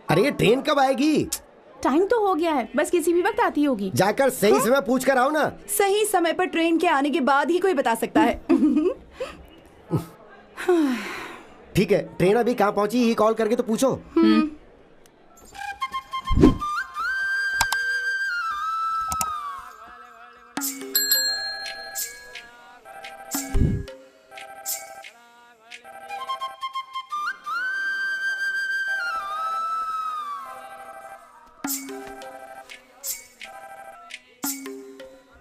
अरे ये ट्रेन कब आएगी? टाइम तो हो गया है, बस किसी भी वक्त आती होगी। जाकर सही समय पूछ कर आओ ना। सही समय पर ट्रेन के आने के बाद ही कोई बता सकता है। ठीक है, ट्रेन अभी कहाँ पहुंची ये कॉल करके तो पूछो।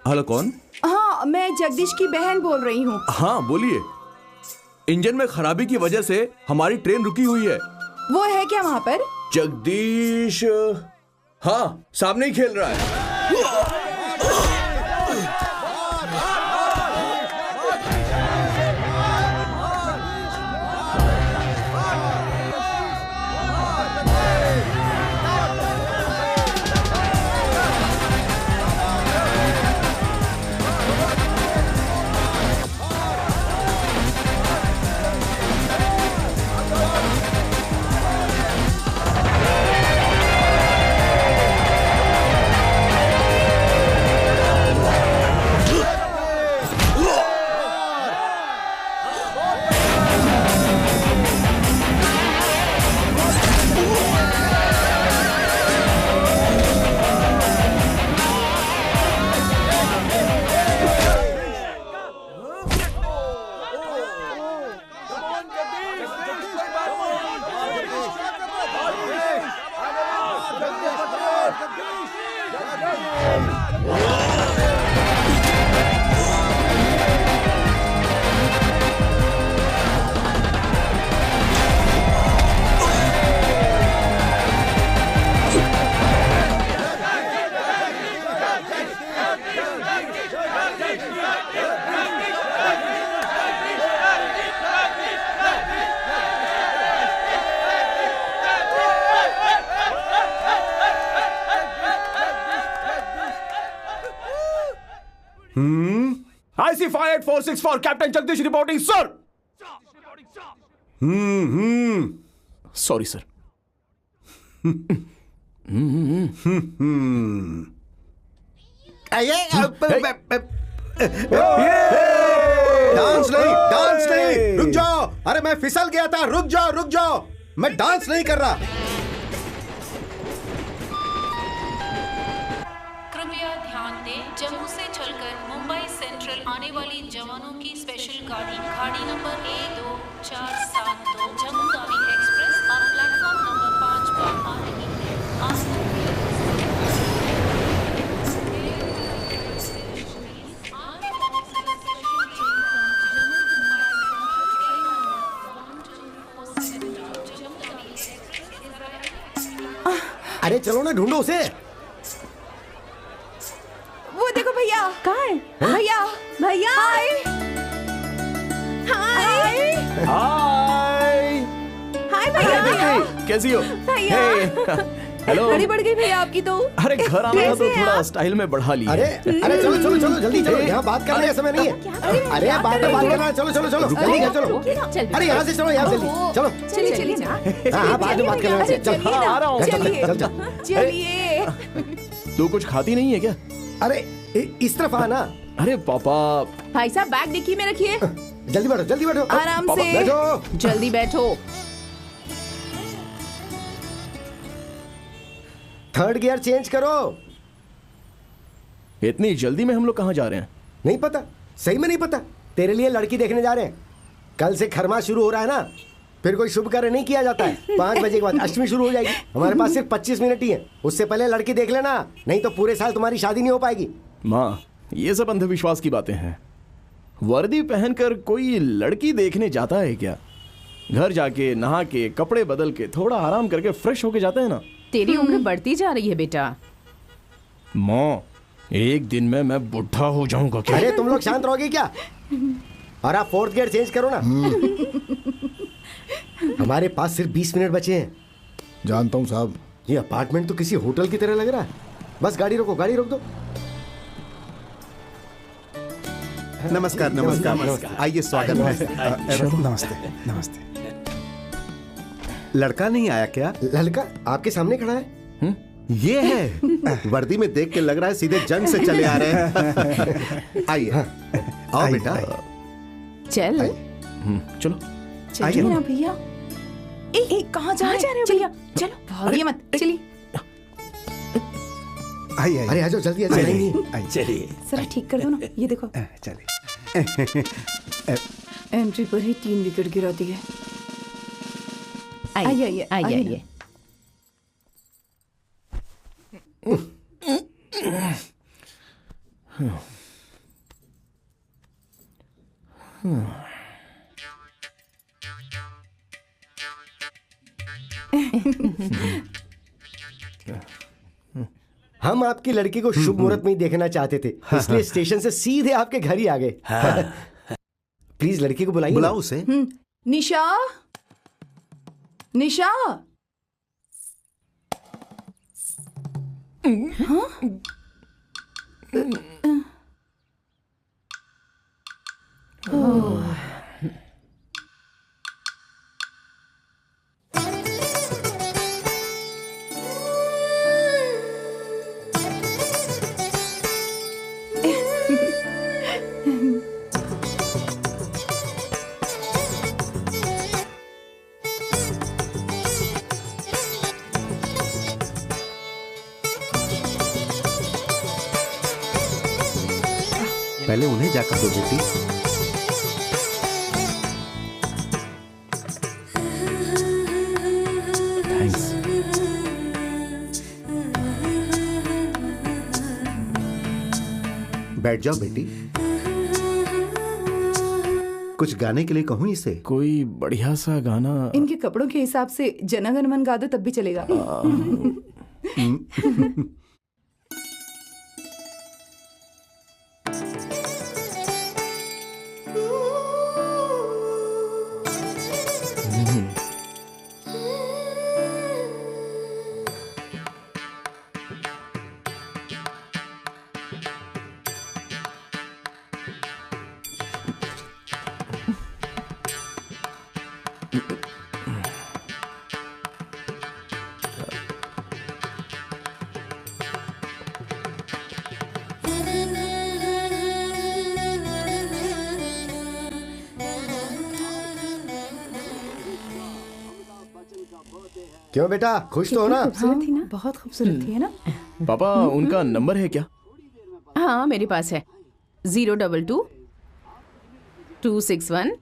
हेलो, कौन? हाँ, मैं जगदीश की बहन बोल रही हूँ। हाँ बोलिए। इंजन में खराबी की वजह से हमारी ट्रेन रुकी हुई है। वो है क्या वहाँ पर? जगदीश हाँ सामने ही खेल रहा है। IC 5846 Captain Jagdish reporting, sir. Sorry sir. Dance नहीं, रुक जाओ। अरे मैं फिसल गया था, रुक जाओ, मैं डांस नहीं कर रहा। कृपया ध्यान दें, जम्मू से चलकर मुंबई सेंट्रल आने वाली जवानों की स्पेशल गाड़ी number A2472 Jammu Tawi express अब प्लेटफॉर्म नंबर 5 पर आ रही है। अरे चलो ना, ढूंढो उसे। वो देखो भैया। कहाँ है? भैया हाय। हाय भैया। कैसी हो? भैया हेलो। बड़ी बढ़ गई भैया आपकी तो। अरे घर आना था तो थोड़ा स्टाइल में बढ़ा लिया। अरे चलो जल्दी चलो, यहाँ बात करने का समय नहीं है। अरे बात करना है, चलो जल्दी घर चलो। अरे यहाँ से चलो, यहाँ जल्दी चलो। चलिए हाँ बाद में बात करना है। चल आ रहा हूँ। चलिए। तू कुछ खाती नहीं है क्या? अरे इस तरफ आना। अरे पापा। भाई साहब बैग डिक्की में रखिए। जल्दी बैठो। आराम पापा, से बैठो। जल्दी बैठो। थर्ड गियर चेंज करो। इतनी जल्दी में हम लोग कहाँ जा रहे हैं? नहीं पता, सही में नहीं पता। तेरे लिए लड़की देखने जा रहे हैं। कल से खरमा शुरू हो रहा है ना, फिर कोई शुभ कार्य नहीं किया जाता है। 5 बजे के बाद अष्टमी शुरू हो जाएगी। हमारे पास सिर्फ 25 मिनट ही है, उससे पहले लड़की देख लेना, नहीं तो पूरे साल तुम्हारी शादी नहीं हो पाएगी। माँ, ये सब अंधविश्वास की बातें हैं। वर्दी पहनकर कोई लड़की देखने जाता है क्या? घर जाके नहा के कपड़े बदल के थोड़ा आराम करके फ्रेश होके जाते हैं ना। तेरी उम्र बढ़ती जा रही है बेटा। माँ, एक दिन में मैं बुढ़ा हो जाऊंगा क्या? अरे तुम लोग शांत रहोगे क्या? और आप फोर्थ गियर चेंज करो ना। हमारे पास सिर्फ 20 मिनट बचे हैं। जानता हूँ साहब। ये अपार्टमेंट तो किसी होटल की तरह लग रहा है। बस गाड़ी रोक दो। नमस्कार। आइए, स्वागत है। नमस्ते। लड़का नहीं आया क्या? लड़का आपके सामने खड़ा है। ये है। वर्दी में देख के लग रहा है सीधे जंग से चले आ रहे हैं। आइए, आओ बेटा। चल चलो। चलिए ना भैया। कहाँ जा रहे हो भैया? चलो भागिए मत, चलिए। आइए, अरे आ जाओ जल्दी, आ जाओ। चलिए। सर ठीक कर दो ना, ये देखो। चलिए। एंट्री पर ही 3 विकेट गिरा दिए। आइए आइए। हम आपकी लड़की को शुभ मुहूर्त में ही देखना चाहते थे, इसलिए स्टेशन से सीधे आपके घर ही आ गए। प्लीज लड़की को बुलाइए। बुलाओ उसे। निशा, निशा। पहले उन्हें जाकर दो बेटी। थैंक्स। बैठ जाओ बेटी। कुछ गाने के लिए कहूँ इसे? कोई बढ़िया सा गाना। इनके कपड़ों के हिसाब से जनगण मन गा दो तब भी चलेगा। क्यों बेटा, खुश तो हो ना? खूबसूरत थी ना, बहुत खूबसूरत थी, है ना? पापा उनका नंबर है क्या? हाँ मेरे पास है 022 261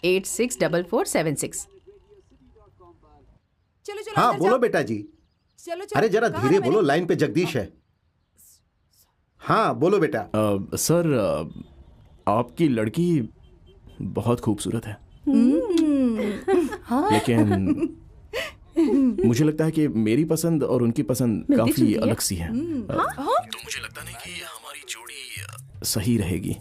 864476। चलो चलो हाँ अंदर बोलो जाओ। बेटा जी। चलो चलो। अरे जरा कहाँ धीरे है बोलो, मैंने? लाइन पे जगदीश है। हाँ बोलो बेटा। सर आपकी लड़की बहुत खूबसूरत है। लेकिन मुझे लगता है कि मेरी पसंद और उनकी पसंद काफी अलग सी है। तो मुझे लगता नहीं कि हमारी जोड़ी सही रहेगी।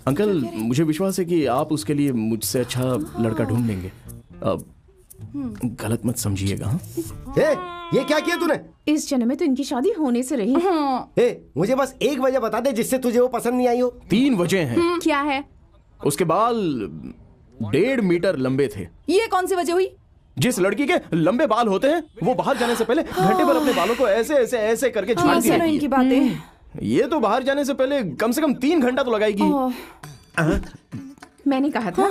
अंकल मुझे विश्वास है कि आप उसके लिए मुझसे अच्छा लड़का ढूंढ लेंगे। अब गलत मत समझिएगा। हाँ? ये क्या किया तूने? इस जन्म में तो इनकी शादी होने से रही। मुझे बस एक वजह बता दे जिससे तुझे वो पसंद नहीं आई हो। 3 वजह हैं। क्या है? उसके बाल 1.5 मीटर लंबे थे। ये कौन सी वजह हुई? जिस लड़की के लंबे बाल होते हैं वो बाहर जाने से पहले घंटे भर अपने बालों को ऐसे ऐसे ऐसे करके छाड़ती सुनो रहती इनकी है। बातें। ये तो बाहर जाने से पहले कम से कम 3 घंटा तो लगाएगी। मैंने कहा था।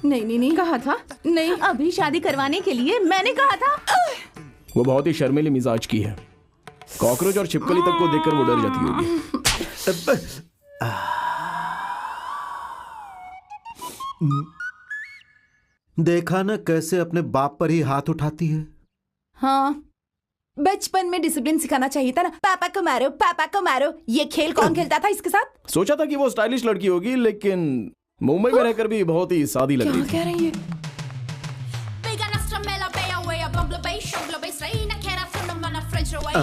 नहीं नहीं नहीं, कहा था नहीं। अभी शादी करवाने के लिए मैंने कहा था। वो बहुत ही शर्मीली मिजाज की है। कॉकरोच और छिपकली तक को देखकर वो डर जाती होगी। देखा ना कैसे अपने बाप पर ही हाथ उठाती है। हाँ बचपन में डिसिप्लिन सिखाना चाहिए था ना। पापा को मारो, पापा को मारो। ये खेल कौन खेलता था इसके साथ? सोचा था कि वो स्टाइलिश लड़की होगी, लेकिन मुंबई में रहकर भी बहुत ही सादी लग रही क्या थी। कह रही है? Bygga nästra mellan Beja och Eja, Bobla Bay, Shogla Bay, Straina, Kera, Fundarna, French Away.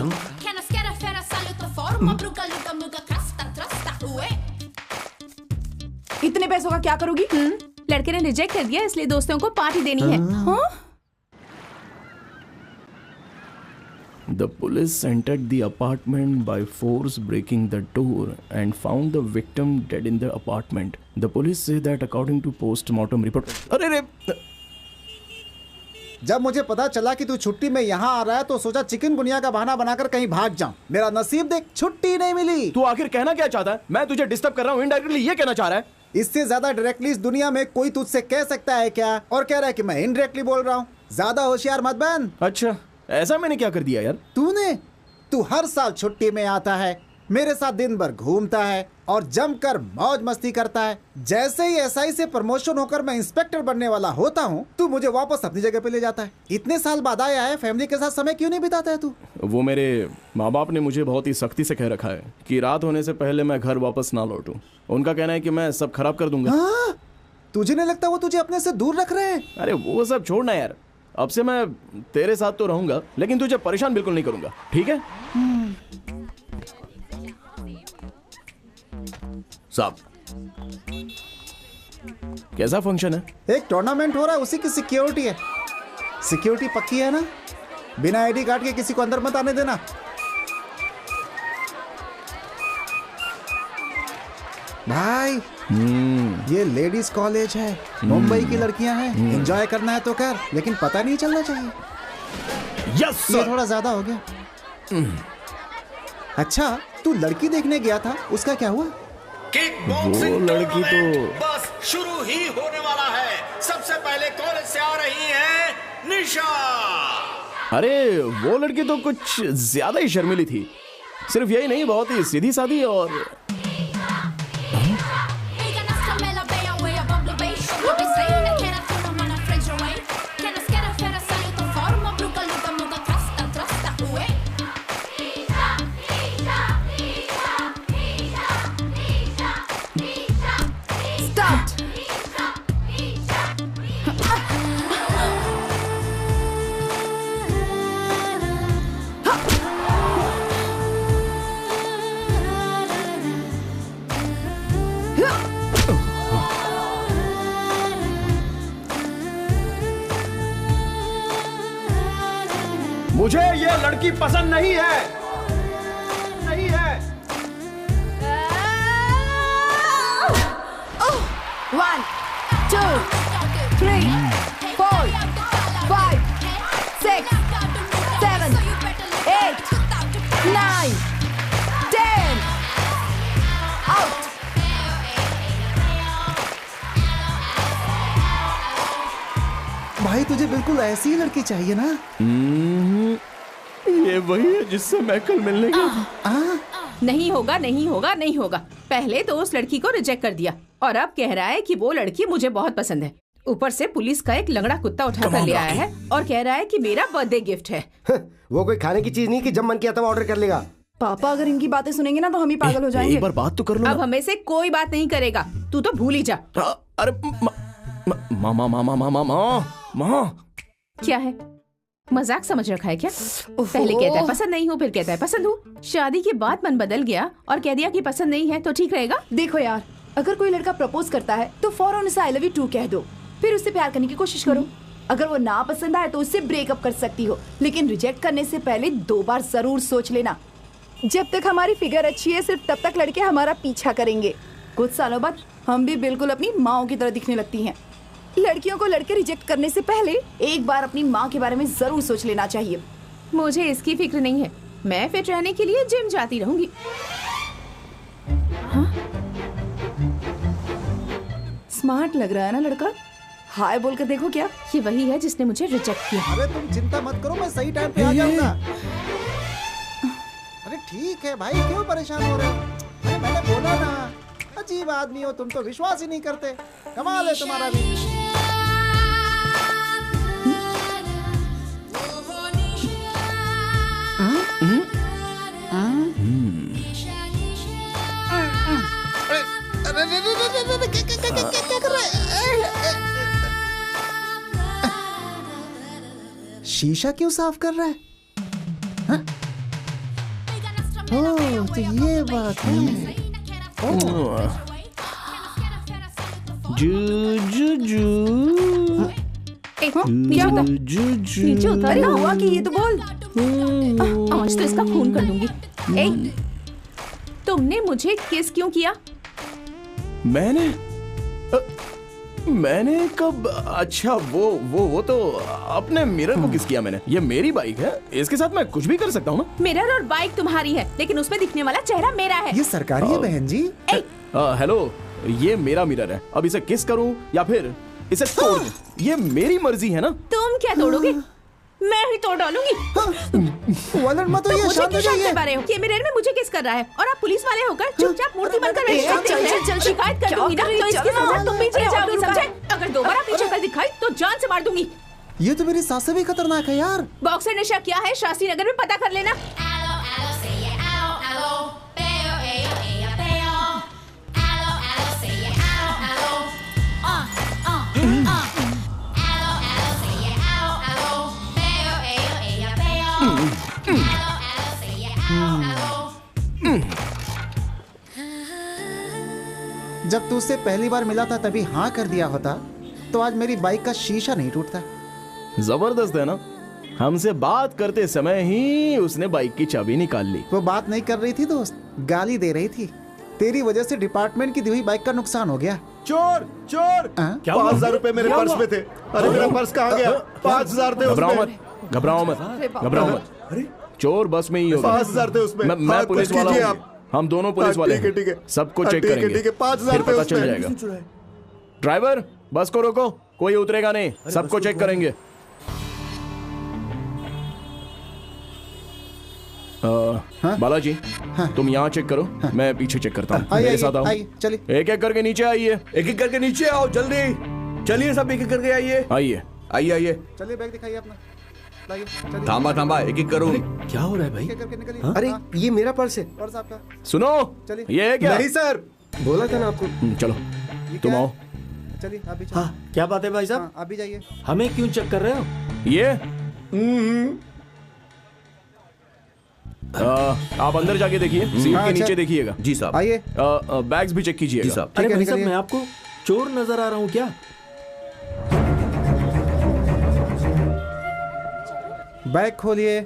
Kenna, Skera, Fera, Salut och Forma, Brukar, Lugga, Mugga, Kasta, Trasta, Away. इतने पैसों का क्या करोगी? लड़के ने रिजेक्ट कर दिया, इसलिए दोस्तों को पार्टी देनी है। हाँ? The police entered the apartment by force, breaking the door and found the victim dead in the apartment. The police say that according to post-mortem report. अरे रे, जब मुझे पता चला कि तू छुट्टी में यहाँ आ रहा है तो सोचा चिकनगुनिया का बहाना बनाकर कहीं भाग जाऊं। मेरा नसीब देख, छुट्टी नहीं मिली। तू आखिर कहना क्या चाहता है? मैं तुझे डिस्टर्ब कर रहा हूँ, इनडायरेक्टली ये कहना चाह रहा है? इससे ज्यादा डायरेक्टली इस दुनिया में कोई तुझसे कह सकता है क्या? और कह रहा है कि मैं इनडायरेक्टली बोल रहा हूँ। ज्यादा होशियार मत बन। अच्छा, ऐसा मैंने क्या कर दिया यार? तू हर साल छुट्टी में आता है, मेरे साथ दिन भर घूमता है और जमकर मौज मस्ती करता है। जैसे ही एसआई से प्रमोशन होकर मैं इंस्पेक्टर बनने वाला होता हूँ, तू मुझे वापस अपनी जगह पे ले जाता है। इतने साल बाद आया है, फैमिली के साथ समय क्यों नहीं बिताता है तू? वो मेरे माँ बाप ने मुझे बहुत ही सख्ती से कह रखा है कि रात होने से पहले मैं घर वापस ना लौटूं। उनका कहना है कि मैं सब खराब कर दूंगा। हाँ? तुझे नहीं लगता वो तुझे अपने से दूर रख रहे हैं? अरे वो सब छोड़ना यार, अब से मैं तेरे साथ तो रहूंगा लेकिन तुझे परेशान बिल्कुल नहीं करूंगा, ठीक है? साहब, कैसा फंक्शन है? एक टूर्नामेंट हो रहा है, उसी की सिक्योरिटी है। सिक्योरिटी पक्की है ना? बिना आईडी कार्ड के किसी को अंदर मत आने देना। भाई ये लेडीज कॉलेज है, मुंबई की लड़कियां हैं। एंजॉय करना है तो कर, लेकिन पता नहीं चलना चाहिए। यस ये थोड़ा ज्यादा हो गया। अच्छा, तू लड़की देखने गया था, उसका क्या हुआ? वो लड़की तो बस शुरू ही होने वाला है। सबसे पहले कॉलेज से आ रही है निशा। अरे वो लड़की तो कुछ ज्यादा ही शर्मीली थी। सिर्फ यही नहीं, बहुत ही सीधी सादी और मुझे ये लड़की पसंद नहीं है, नहीं है। 1 2 3 4 5 6 7 8 9 10 आउट। भाई तुझे बिल्कुल ऐसी ही लड़की चाहिए ना? ये वही है जिससे मैं कल मिलने गया था। नहीं होगा, नहीं होगा, नहीं होगा। पहले तो उस लड़की को रिजेक्ट कर दिया और अब कह रहा है कि वो लड़की मुझे बहुत पसंद है। ऊपर से पुलिस का एक लंगड़ा कुत्ता उठा कर ले आया है और कह रहा है कि मेरा बर्थडे गिफ्ट है। वो कोई खाने की चीज नहीं कि जब मन किया तब ऑर्डर कर लेगा। पापा अगर इनकी बातें सुनेंगे ना तो हम ही पागल हो जाएंगे। एक बार बात तो कर लो। अब हमें से कोई बात नहीं करेगा, तू तो भूल ही जा। अरे मामा मामा मामा माँ, क्या है, मजाक समझ रखा है क्या? पहले कहता है पसंद नहीं हूँ, फिर कहता है पसंद हूँ। शादी के बाद मन बदल गया और कह दिया कि पसंद नहीं है तो ठीक रहेगा। देखो यार, अगर कोई लड़का प्रपोज करता है तो फौरन उसे आई लव यू टू कह दो, फिर उससे प्यार करने की कोशिश करो। अगर वो ना पसंद आए तो उससे ब्रेकअप कर सकती हो, लेकिन रिजेक्ट करने से पहले 2 बार जरूर सोच लेना। जब तक हमारी फिगर अच्छी है सिर्फ तब तक लड़के हमारा पीछा करेंगे। कुछ सालों बाद हम भी बिल्कुल अपनी माँओं की तरह दिखने लगती हैं। लड़कियों को लड़के रिजेक्ट करने से पहले एक बार अपनी माँ के बारे में जरूर सोच लेना चाहिए। मुझे इसकी फिक्र नहीं है, मैं फिट रहने के लिए जिम जाती रहूंगी। स्मार्ट लग रहा है ना लड़का? हाय बोलकर देखो क्या। ये वही है जिसने मुझे रिजेक्ट किया। अरे तुम चिंता मत करो, मैं सही टाइम पे आ जाऊंगा। अरे ठीक है भाई, क्यों परेशान हो रहे हो? अरे मैंने बोला ना, अजीब आदमी हो तुम तो, विश्वास ही नहीं करते। कमाल है तुम्हारा भी। शीशा क्यों साफ कर रहा है? ओह, तो ये बात है। जू जू जू नीचे उतर, नीचे उतर। अरे हुआ कि ये तो बोल। आज तो इसका खून कर दूंगी। तुमने मुझे किस क्यों किया? मैंने मैंने कब? अच्छा वो तो अपने मिरर को किस किया मैंने। ये मेरी बाइक है, इसके साथ मैं कुछ भी कर सकता हूँ ना। मिरर और बाइक तुम्हारी है, लेकिन उसमें दिखने वाला चेहरा मेरा है। ये सरकारी है बहन जी। हेलो, ये मेरा मिरर है। अब इसे किस करूँ या फिर इसे तोड़ दूं? ये मेरी मर्जी है ना। तुम क्या तोड़ोगे? मैं ही तोड़ डालूंगी। वलन मत हो, ये मुझे शांत क्यों हो शांत जाइए। करवा रहे हो? ये मिरर में मुझे किस कर रहा है? और आप पुलिस वाले होकर चुपचाप मूर्ति बनकर बैठे हैं। शिकायत कर दूंगी ना, तो इसकी सजा तुम भी झेल जाओगी, समझे? अगर दोबारा अपनी शक्ल दिखाई तो जान से मार दूंगी। ये तो मेरी सास से भी खतरनाक है यार। बॉक्सर नशा क्या है शास्त्री नगर में पता कर लेना। जब तू उससे पहली बार मिला था तभी हाँ कर दिया होता तो आज मेरी बाइक का शीशा नहीं टूटता। जबरदस्त है ना। हमसे बात करते समय ही उसने बाइक की चाबी निकाल ली। वो बात नहीं कर रही थी दोस्त, गाली दे रही थी। तेरी वजह से डिपार्टमेंट की दी हुई बाइक का नुकसान हो गया। चोर चोर! 5,000 रुपए मेरे पर्स में थे। अरे मेरा पर्स कहाँ गया? 5,000 थे घबराओ उसमें। मत, घबराओ मत, घबराओ मत। चोर बस में ही होगा। 5,000 थे उसमें। मैं पुलिस वाला हूँ। हम दोनों पुलिस वाले हैं। ठीक है। सबको चेक करेंगे, ठीक है, 5,000 फिर पता थे चल उसमें। जाएगा। ड्राइवर, बस को रोको, कोई उतरेगा नहीं, सबको चेक करेंगे। बालाजी, तुम यहाँ चेक करो, मैं पीछे चेक करता हूँ। मेरे साथ आओ। चलिए एक एक करके नीचे आइए। एक एक करके नीचे आओ, जल्दी चलिए, सब एक एक करके आइए। आइए आइए आइए। चलिए, बैग दिखाइए अपना। थांबा एक एक करूँ। क्या हो रहा है भाई? अरे ये मेरा पर्स है। पर्स आपका। सुनो, ये है क्या? नहीं सर, बोला था ना आपको। चलो तुम आओ। चलिए आप भी चलिए। हाँ, क्या बात है भाई साहब? आप भी जाइए। हमें क्यों चेक कर रहे हो? ये आप अंदर जाके देखिए, सीट के नीचे देखिएगा। जी साहब। आइए। बैग्स भी चेक कीजिएगा। जी साहब। अरे भाई साहब, निकलिए। मैं आपको चोर नजर आ रहा हूँ क्या? बैग खोलिए।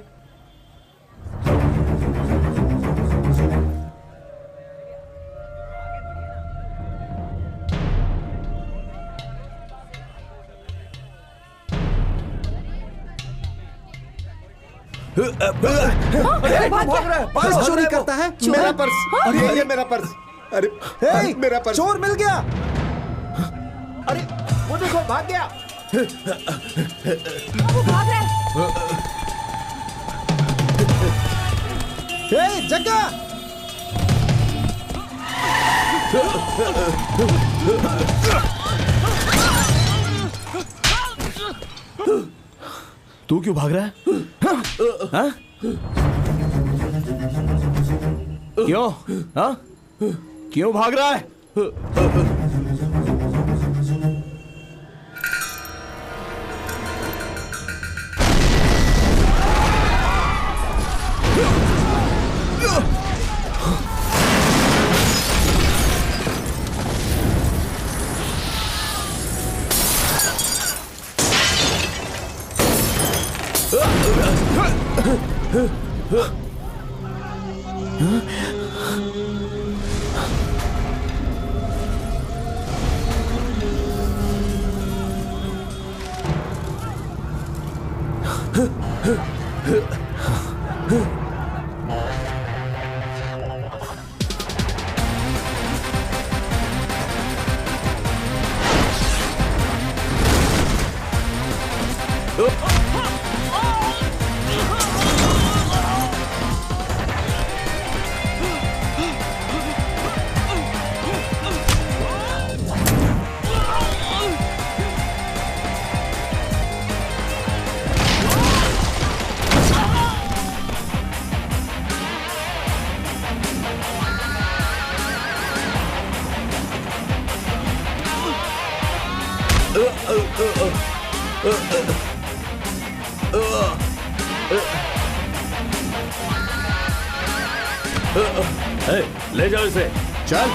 पर्स चोरी करता है। मेरा पर्स। ये मेरा पर्स। अरे मेरा पर्स। चोर मिल गया। अरे वो देखो, भाग गया। वो भाग रहा है। जग्गा! तू क्यों भाग रहा है? हाँ? क्यों? हाँ? क्यों भाग रहा है? ले जाओ इसे। चल।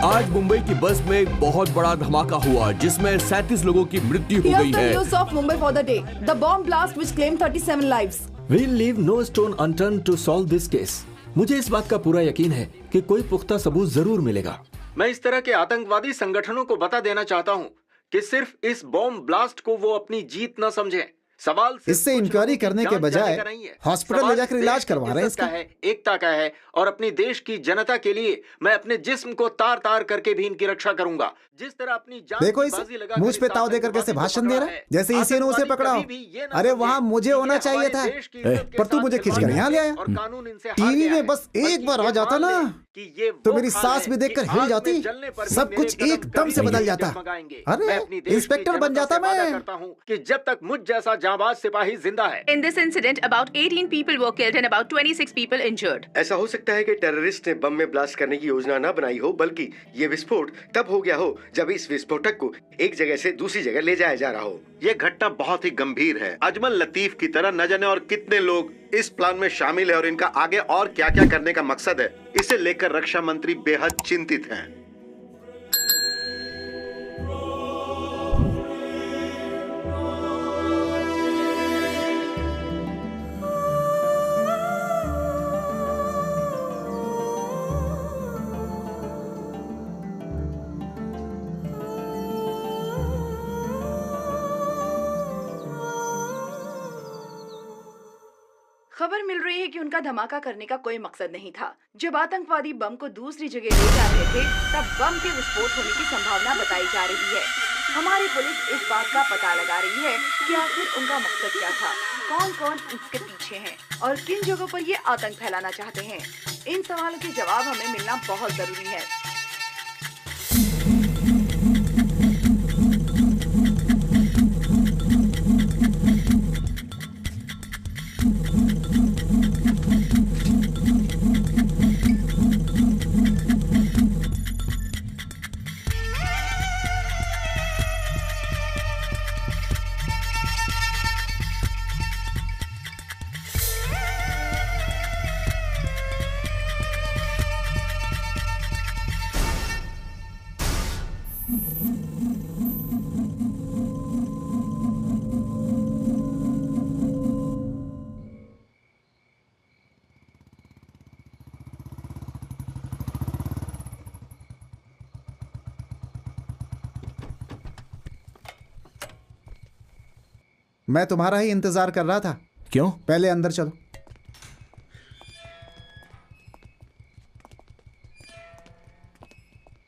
आज मुंबई की बस में एक बहुत बड़ा धमाका हुआ जिसमें 37 लोगों की मृत्यु हो गई Here's the है। news of Mumbai for the day. The bomb blast which claimed 37 lives. We'll leave no stone unturned to solve this case. मुझे इस बात का पूरा यकीन है कि कोई पुख्ता सबूत जरूर मिलेगा। मैं इस तरह के आतंकवादी संगठनों को बता देना चाहता हूँ कि सिर्फ इस बॉम्ब ब्लास्ट को वो अपनी जीत न समझें। सवाल इससे इंक्वायरी करने के बजाय हॉस्पिटल ले जाकर इलाज करवा रहे हैं इसका। है, एकता का है और अपनी देश की जनता के लिए मैं अपने जिस्म को तार तार करके भी इनकी रक्षा करूंगा। जिस तरह अपनी जान देखो इसे मुझ पे ताव देकर कैसे भाषण दे रहा है, जैसे इसी ने उसे पकड़ा हो। अरे वहाँ मुझे होना चाहिए था, पर तू मुझे खींच कर यहाँ ले आया। टीवी में बस एक बार आ जाता ना तो मेरी सास भी देखकर हिल जाती, सब कुछ एकदम से बदल जाता। अरे इंस्पेक्टर बन जाता मैं। करता हूँ कि जब तक मुझ जैसा जाबाज सिपाही जिंदा है। In this incident, about 18 people were killed and about 26 people injured. ऐसा हो सकता है कि टेररिस्ट ने बम में ब्लास्ट करने की योजना न बनाई हो, बल्कि ये विस्फोट तब हो गया हो जब इस विस्फोटक को एक जगह से दूसरी जगह ले जाया जा रहा हो। ये घटना बहुत ही गंभीर है। अजमल लतीफ की तरह न जाने और कितने लोग इस प्लान में शामिल है और इनका आगे और क्या क्या करने का मकसद है, इसे लेकर रक्षा मंत्री बेहद चिंतित हैं। खबर मिल रही है कि उनका धमाका करने का कोई मकसद नहीं था। जब आतंकवादी बम को दूसरी जगह ले जा रहे थे तब बम के विस्फोट होने की संभावना बताई जा रही है। हमारी पुलिस इस बात का पता लगा रही है कि आखिर उनका मकसद क्या था, कौन कौन इसके पीछे हैं और किन जगहों पर ये आतंक फैलाना चाहते हैं। इन सवालों के जवाब हमें मिलना बहुत जरूरी है। मैं तुम्हारा ही इंतजार कर रहा था। क्यों? पहले अंदर चलो।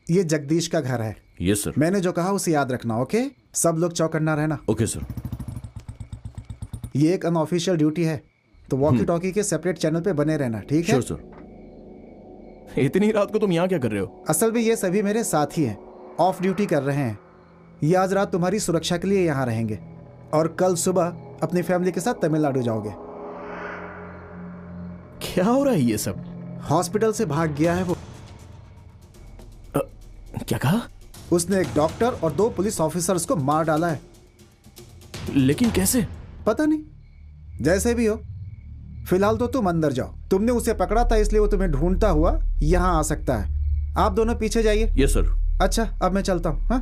ये जगदीश का घर है। Yes sir. मैंने जो कहा उसे याद रखना, ओके? सब लोग चौकन्ना रहना। Okay sir. ये एक अनऑफिशियल ड्यूटी है, तो वॉकी टॉकी के सेपरेट चैनल पे बने रहना, ठीक है? Sure sir. इतनी रात को तुम यहाँ क्या कर रहे हो? असल में ये सभी मेरे साथी हैं, ऑफ ड्यूटी कर रहे हैं। ये आज रात तुम्हारी सुरक्षा के लिए यहाँ रहेंगे और कल सुबह अपनी फैमिली के साथ तमिलनाडु जाओगे। क्या हो रहा है ये सब? हॉस्पिटल से भाग गया है वो। क्या कहा? उसने एक डॉक्टर और 2 पुलिस ऑफिसर्स को मार डाला है। लेकिन कैसे? पता नहीं, जैसे भी हो फिलहाल तो तुम अंदर जाओ। तुमने उसे पकड़ा था इसलिए वो तुम्हें ढूंढता हुआ यहाँ आ सकता है। आप दोनों पीछे जाइए। Yes sir. अच्छा, अब मैं चलता हूँ। हाँ,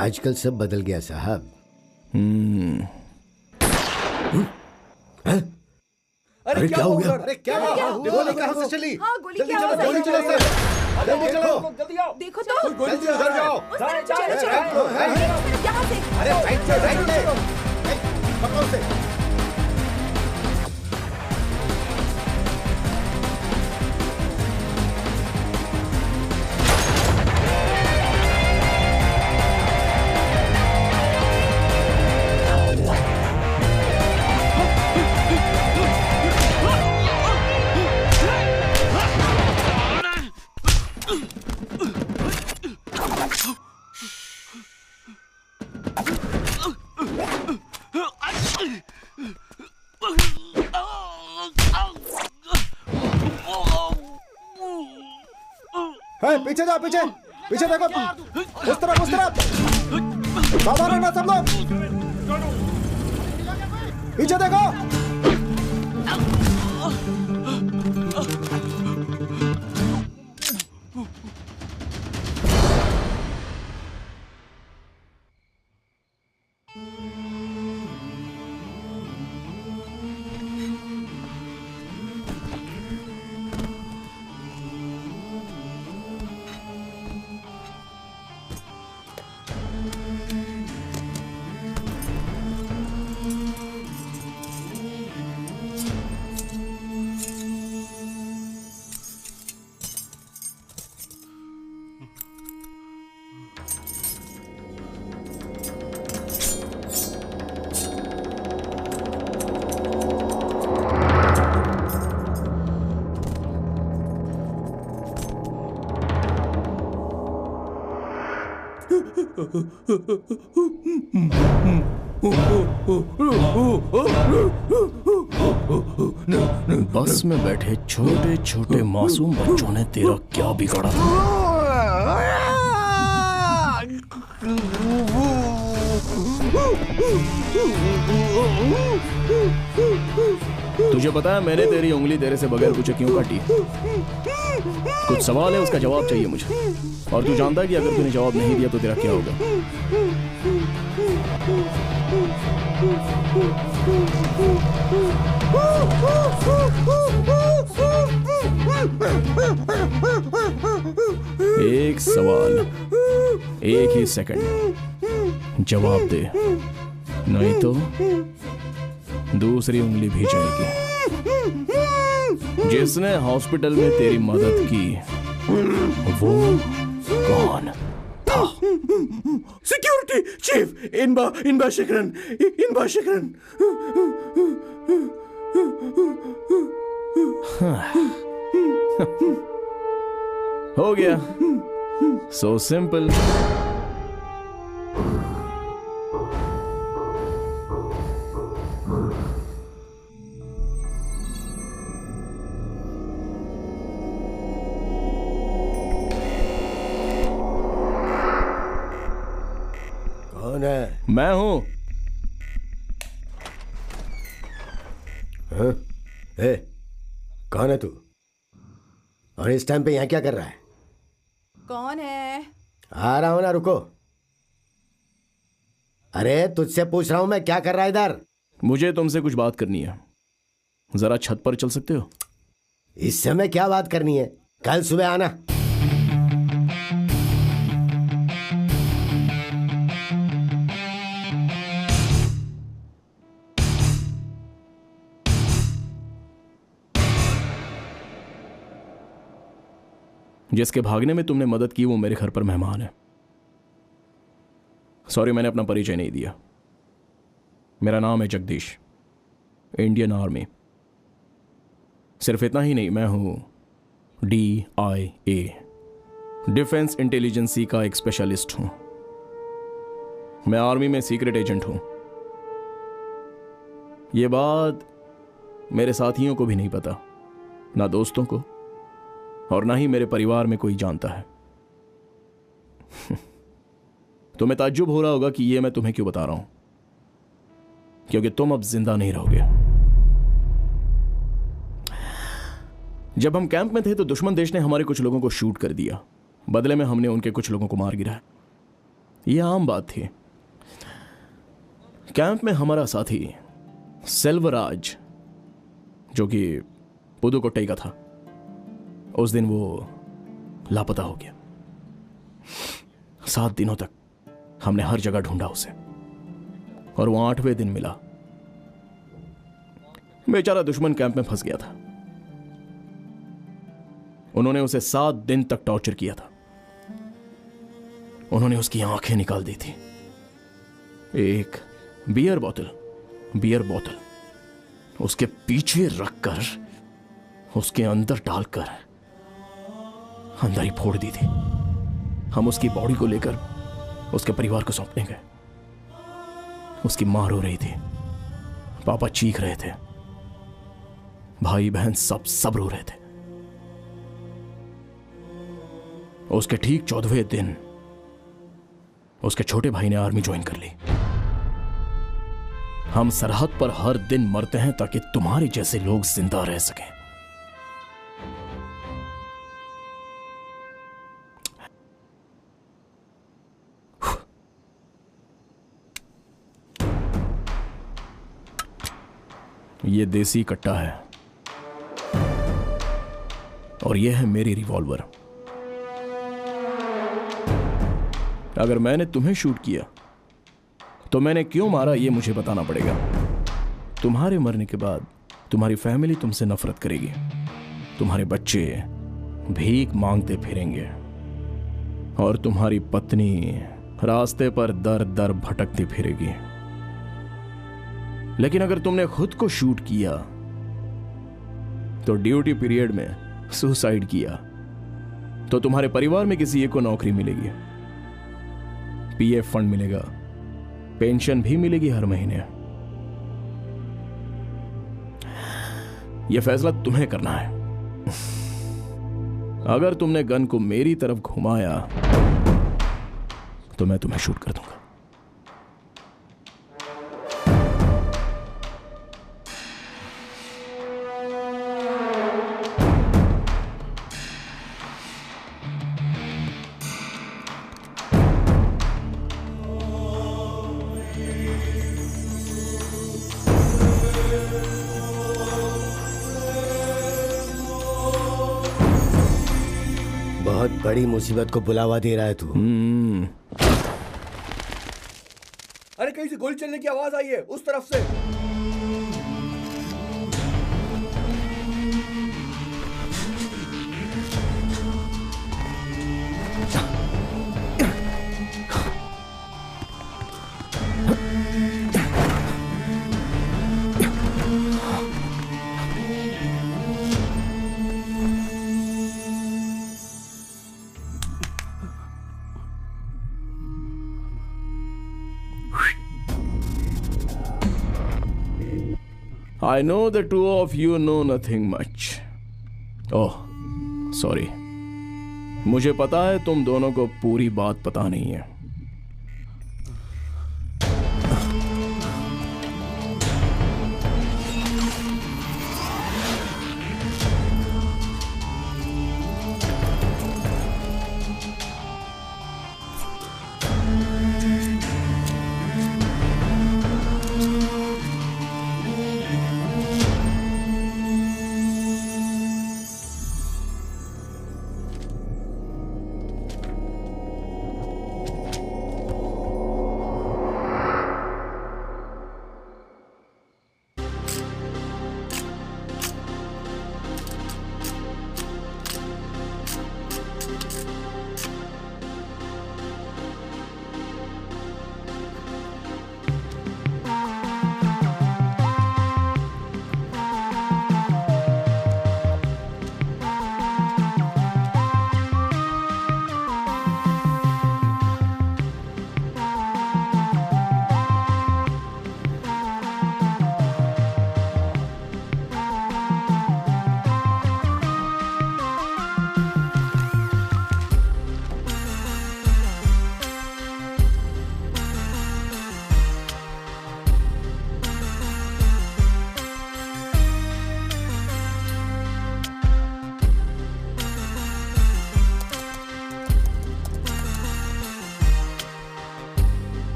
आजकल सब बदल गया साहब। अरे क्या हो गया? अरे क्या हुआ? गोली कहाँ से चली? हाँ, गोली जल्दी क्या चलो, आवाज़ गोली आई? चलो सर, जल्दी चलो। जल्दी आओ। देखो तो गोली चलो, उधर जाओ। उस तरफ चलो चलो यहाँ से। अरे राइट से, राइट से। पकड़ो उसे। पीछे जाओ, पीछे पीछे देखो, उस तरफ सावधान रहना सब लोग, पीछे देखो। बस में बैठे छोटे छोटे मासूम बच्चों ने तेरा क्या बिगाड़ा? तुझे पता है मैंने तेरी उंगली तेरे से बगैर पूछे क्यों काटी? कुछ सवाल है, उसका जवाब चाहिए मुझे। और तू जानता है कि अगर तूने जवाब नहीं दिया तो तेरा क्या होगा? एक सवाल, एक ही सेकंड, जवाब दे, नहीं तो दूसरी उंगली भी जाएगी। जिसने हॉस्पिटल में तेरी मदद की वो कौन था? Security chief Inba Shikharan. हो गया, सो सिंपल। कौन है? मैं हूं। हाँ? ए, कौन है तू? और इस टाइम पे यहाँ क्या कर रहा है? कौन है? आ रहा हूं ना, रुको। अरे तुझसे पूछ रहा हूं मैं, क्या कर रहा है इधर? मुझे तुमसे कुछ बात करनी है, जरा छत पर चल सकते हो? इस समय क्या बात करनी है? कल सुबह आना। जिसके भागने में तुमने मदद की वो मेरे घर पर मेहमान है। सॉरी, मैंने अपना परिचय नहीं दिया। मेरा नाम है जगदीश, इंडियन आर्मी। सिर्फ इतना ही नहीं, मैं हूं DIA, डिफेंस इंटेलिजेंसी का एक स्पेशलिस्ट हूं। मैं आर्मी में सीक्रेट एजेंट हूं। यह बात मेरे साथियों को भी नहीं पता, ना दोस्तों को, और ना ही मेरे परिवार में कोई जानता है। तुम्हें ताज्जुब हो रहा होगा कि यह मैं तुम्हें क्यों बता रहा हूं, क्योंकि तुम अब जिंदा नहीं रहोगे। जब हम कैंप में थे तो दुश्मन देश ने हमारे कुछ लोगों को शूट कर दिया, बदले में हमने उनके कुछ लोगों को मार गिराया। यह आम बात थी। कैंप में हमारा साथी सेल्वराज जो कि पुदुकोट्टई का था, उस दिन वो लापता हो गया। 7 दिनों तक हमने हर जगह ढूंढा उसे, और वो 8वें दिन मिला। बेचारा दुश्मन कैंप में फंस गया था। उन्होंने उसे 7 दिन तक टॉर्चर किया था। उन्होंने उसकी आंखें निकाल दी थी। एक बियर बोतल उसके पीछे रखकर उसके अंदर डालकर अंदर ही फोड़ दी थी। हम उसकी बॉडी को लेकर उसके परिवार को सौंपने गए। उसकी मां रो रही थी, पापा चीख रहे थे, भाई बहन सब रो रहे थे। उसके ठीक 14वें दिन उसके छोटे भाई ने आर्मी ज्वाइन कर ली। हम सरहद पर हर दिन मरते हैं ताकि तुम्हारे जैसे लोग जिंदा रह सकें। ये देसी कट्टा है और यह है मेरी रिवॉल्वर। अगर मैंने तुम्हें शूट किया तो मैंने क्यों मारा ये मुझे बताना पड़ेगा। तुम्हारे मरने के बाद तुम्हारी फैमिली तुमसे नफरत करेगी। तुम्हारे बच्चे भीख मांगते फिरेंगे और तुम्हारी पत्नी रास्ते पर दर दर भटकती फिरेगी। लेकिन अगर तुमने खुद को शूट किया तो ड्यूटी पीरियड में सुसाइड किया तो तुम्हारे परिवार में किसी एक को नौकरी मिलेगी, पीएफ फंड मिलेगा, पेंशन भी मिलेगी हर महीने। यह फैसला तुम्हें करना है। अगर तुमने गन को मेरी तरफ घुमाया तो मैं तुम्हें शूट कर दूंगा। बहुत बड़ी मुसीबत को बुलावा दे रहा है तू। अरे कहीं से गोली चलने की आवाज आई है, उस तरफ से। I know the two of you know nothing much. Oh, sorry. मुझे पता है तुम दोनों को पूरी बात पता नहीं है।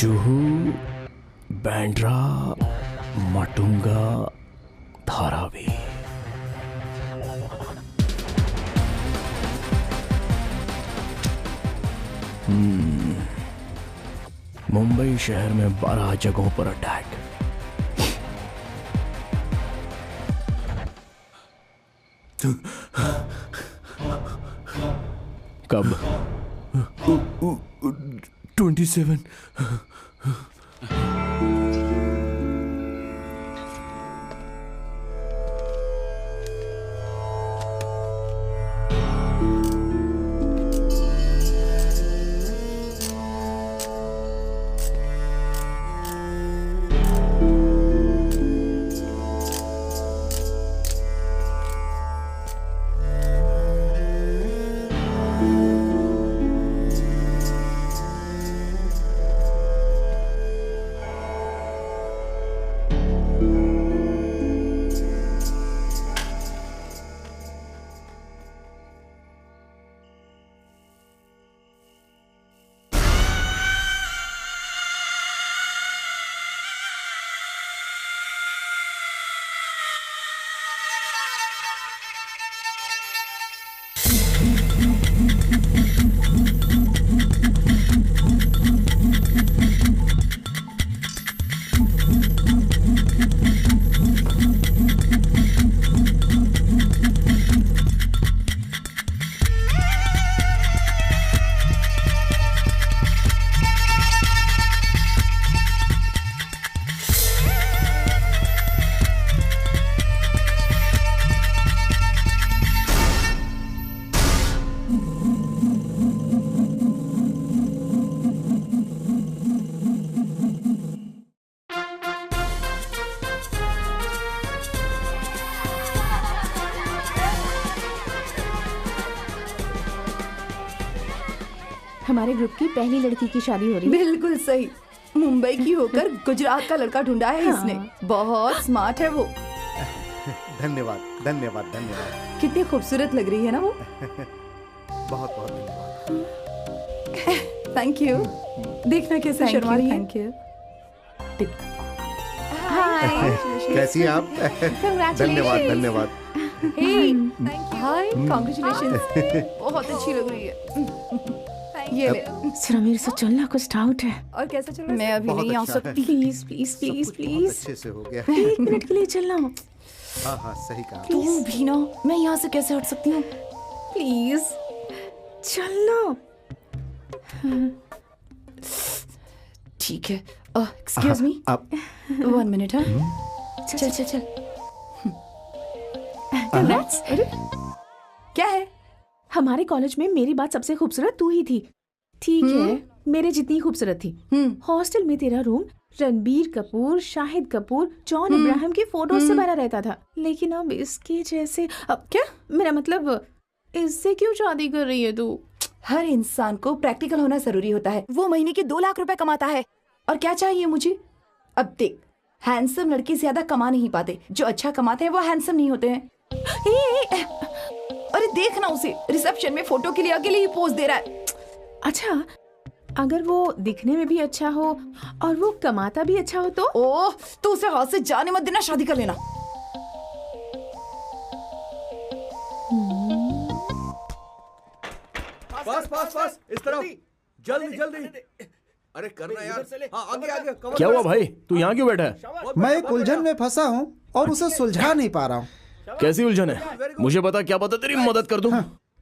जुहू, बैंड्रा, माटुंगा, धारावी। मुंबई शहर में 12 जगहों पर अटैक। कब? 27। हमारे ग्रुप की पहली लड़की की शादी हो रही है। बिल्कुल सही। मुंबई की होकर गुजरात का लड़का ढूंढा है इसने। बहुत स्मार्ट है वो। धन्यवाद धन्यवाद धन्यवाद। कितनी खूबसूरत लग रही है ना वो। बहुत बहुत धन्यवाद। Thank you. देखना कैसे शर्मा रही है। Thank you. हाय, कैसी हैं आप? धन्यवाद धन्यवाद। हाय, कांग्रेचुलेशंस। बहुत अच्छी लग रही है। ये ले। समीर से चलना, कुछ डाउट है। और कैसा चल रहा है? मैं अभी नहीं आ सकती। प्लीज प्लीज प्लीज प्लीज अच्छे से हो गया। 1 मिनट के लिए चलना। हाँ हाँ सही कहा। तुम भी ना, मैं यहाँ से कैसे हट सकती हूँ? प्लीज चलना। ठीक है। Excuse me. 1 मिनट। हाँ, चल चल चल। Congrats। क्या है? हमारे कॉलेज में मेरी बात सबसे खूबसूरत तू ही थी। ठीक है, मेरे जितनी खूबसूरत थी। हॉस्टल में तेरा रूम रणबीर कपूर, शाहिद कपूर, जॉन इब्राहिम की फोटोज से भरा रहता था। लेकिन अब इसके जैसे। अब क्या मेरा मतलब, इससे क्यों शादी कर रही है तू? हर इंसान को प्रैक्टिकल होना जरूरी होता है। वो महीने के 2 लाख रुपए कमाता है, और क्या चाहिए मुझे? अब देख, हैंडसम लड़के ज्यादा कमा नहीं पाते। जो अच्छा कमाते हैं वो हैंडसम नहीं होते हैं। अरे देख ना उसे, रिसेप्शन में फोटो के लिए अकेले ही पोज दे रहा है। अच्छा, अगर वो दिखने में भी अच्छा हो और वो कमाता भी अच्छा हो तो? ओह, तो उसे हाथ से जाने मत देना, शादी कर लेना। पास पास पास, इस तरफ, जल्दी जल्दी। अरे करना यार। हाँ, आगे आगे। क्या हुआ भाई, तू यहाँ क्यों बैठा है? मैं एक उलझन में फंसा हूँ और उसे सुलझा नहीं पा रहा हूँ। कैसी उलझन है? मुझे बता, क्या पता तेरी मदद कर दूं।